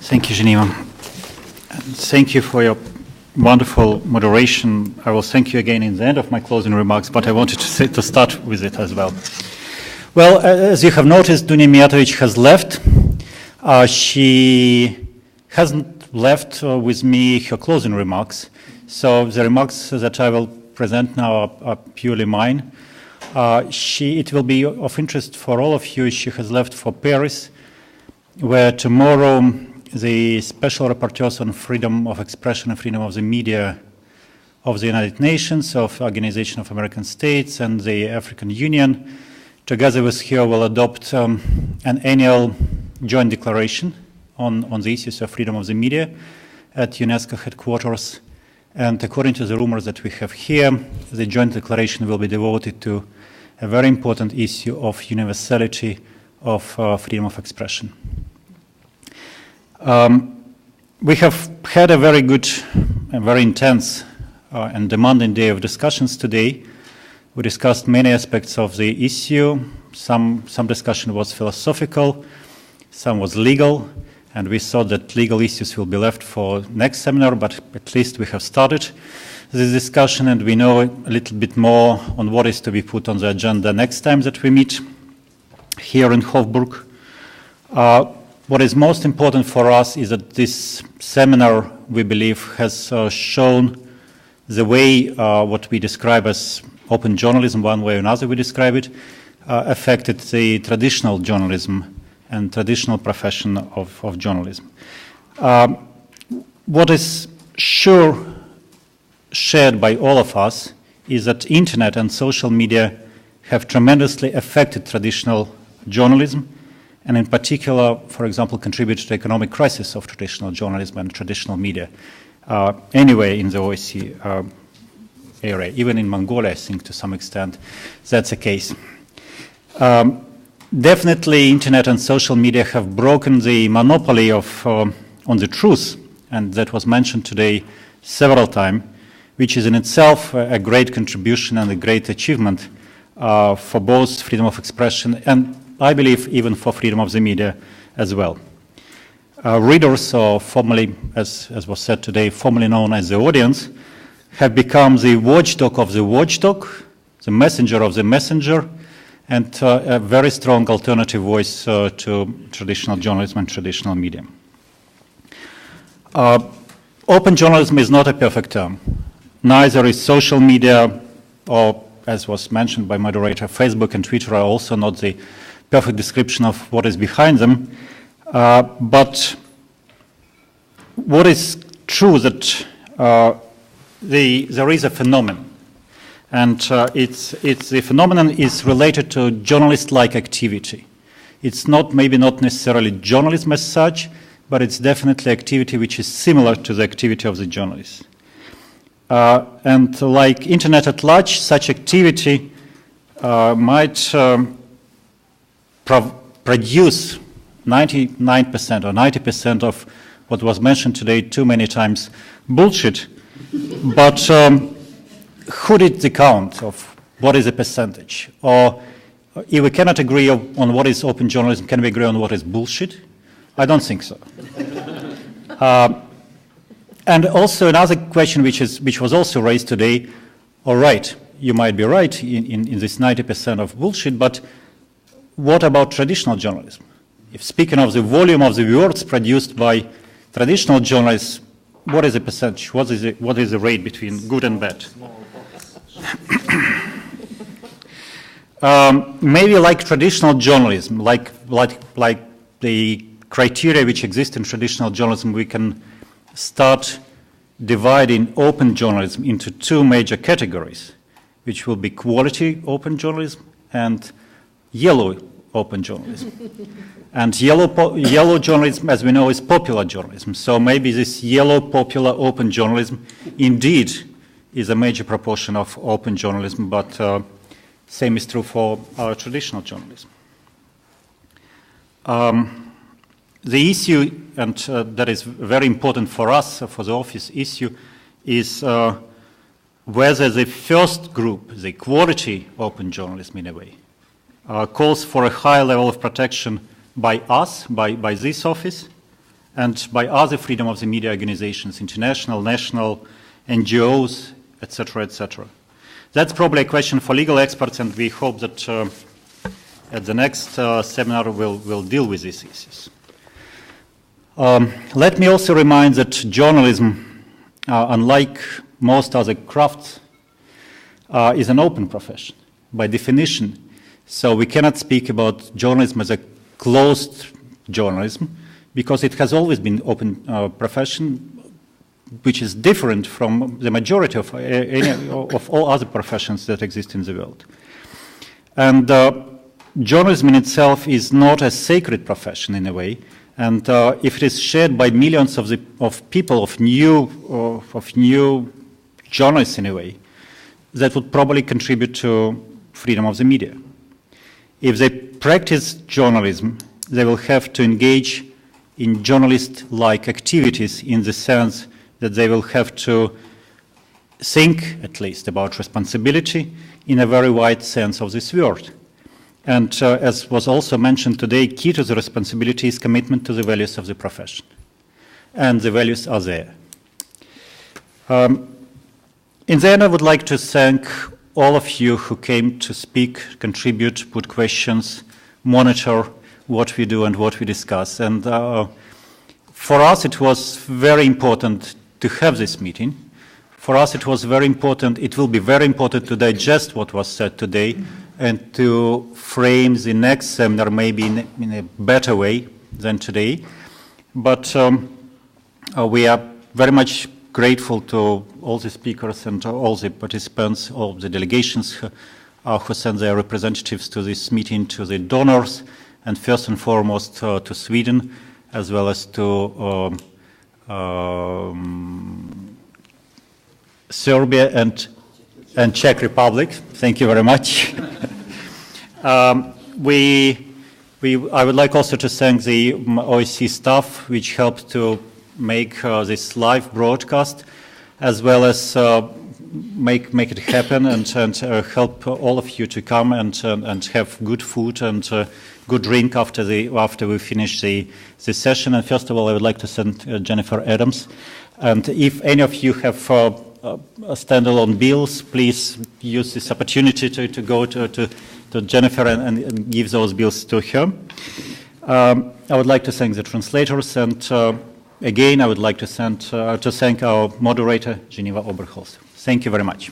Thank you, Geneva. Thank you for your wonderful moderation. I will thank you again in the end of my closing remarks, but I wanted to start with it as well. Well, as you have noticed, Dunia Mijatovic has left. She hasn't left with me her closing remarks. So the remarks that I will present now are purely mine. It will be of interest for all of you. She has left for Paris, where tomorrow the Special Rapporteurs on Freedom of Expression and Freedom of the Media of the United Nations, of Organization of American States, and the African Union, together with her, will adopt an annual joint declaration on the issues of freedom of the media at UNESCO headquarters. And according to the rumors that we have here, the joint declaration will be devoted to a very important issue of universality of freedom of expression. We have had a very good and very intense and demanding day of discussions today. We discussed many aspects of the issue. Some discussion was philosophical, some was legal, and we thought that legal issues will be left for next seminar, but at least we have started this discussion and we know a little bit more on what is to be put on the agenda next time that we meet here in Hofburg. What is most important for us is that this seminar, we believe, has shown the way what we describe as open journalism, one way or another we describe it, affected the traditional journalism and traditional profession of journalism. What is sure shared by all of us is that internet and social media have tremendously affected traditional journalism, and in particular, for example, contributed to the economic crisis of traditional journalism and traditional media. Anyway, in the OSCE area, even in Mongolia, I think to some extent that's the case. Definitely, internet and social media have broken the monopoly of on the truth, and that was mentioned today several times, which is in itself a great contribution and a great achievement for both freedom of expression and, I believe, even for freedom of the media as well. Readers, or formerly, as was said today, formerly known as the audience, have become the watchdog of the watchdog, the messenger of the messenger, and a very strong alternative voice to traditional journalism and traditional media. Open journalism is not a perfect term. Neither is social media, or as was mentioned by moderator, Facebook and Twitter are also not the perfect description of what is behind them. But what is true that there is a phenomenon. And the phenomenon is related to journalist-like activity. It's maybe not necessarily journalism as such, but it's definitely activity which is similar to the activity of the journalists. And like internet at large, such activity might produce 99% or 90% of what was mentioned today too many times, bullshit. But who did the count of what is the percentage? Or if we cannot agree on what is open journalism, can we agree on what is bullshit? I don't think so. And also another question which was also raised today, all right, you might be right in this 90% of bullshit, but what about traditional journalism? If speaking of the volume of the words produced by traditional journalists, what is the percentage? What is the rate between good and bad? Maybe like traditional journalism, like the criteria which exist in traditional journalism, we can start dividing open journalism into two major categories, which will be quality open journalism and yellow open journalism. And yellow journalism, as we know, is popular journalism. So maybe this yellow popular open journalism indeed is a major proportion of open journalism, but same is true for our traditional journalism. The issue, and that is very important for us, for the office issue, is whether the first group, the quality open journalism in a way, calls for a high level of protection by us, by this office, and by other freedom of the media organizations, international, national, NGOs, etc., etc. That's probably a question for legal experts, and we hope that at the next seminar we'll deal with these issues. Let me also remind that journalism, unlike most other crafts, is an open profession by definition. So we cannot speak about journalism as a closed journalism, because it has always been open profession, which is different from the majority of all other professions that exist in the world. And journalism in itself is not a sacred profession in a way, and if it is shared by millions of people, of new journalists in a way, that would probably contribute to freedom of the media. If they practice journalism, they will have to engage in journalist-like activities in the sense that they will have to think, at least, about responsibility in a very wide sense of this word. And as was also mentioned today, key to the responsibility is commitment to the values of the profession. And the values are there. In the end, I would like to thank all of you who came to speak, contribute, put questions, monitor what we do and what we discuss. And for us, it was very important to have this meeting. For us, it was very important, it will be very important to digest what was said today and to frame the next seminar maybe in a better way than today. But we are very much grateful to all the speakers and all the participants, all the delegations who sent their representatives to this meeting, to the donors, and first and foremost to Sweden, as well as to Serbia and Czech Republic. Thank you very much. I would like also to thank the OSCE staff, which helped to make this live broadcast, as well as make it happen and help all of you to come and have good food and good drink after we finish the session. And first of all, I would like to thank Jennifer Adams. And if any of you have standalone bills, please use this opportunity to go to Jennifer and give those bills to her. I would like to thank the translators, and again, I would like to thank our moderator, Geneva Oberholzer. Thank you very much.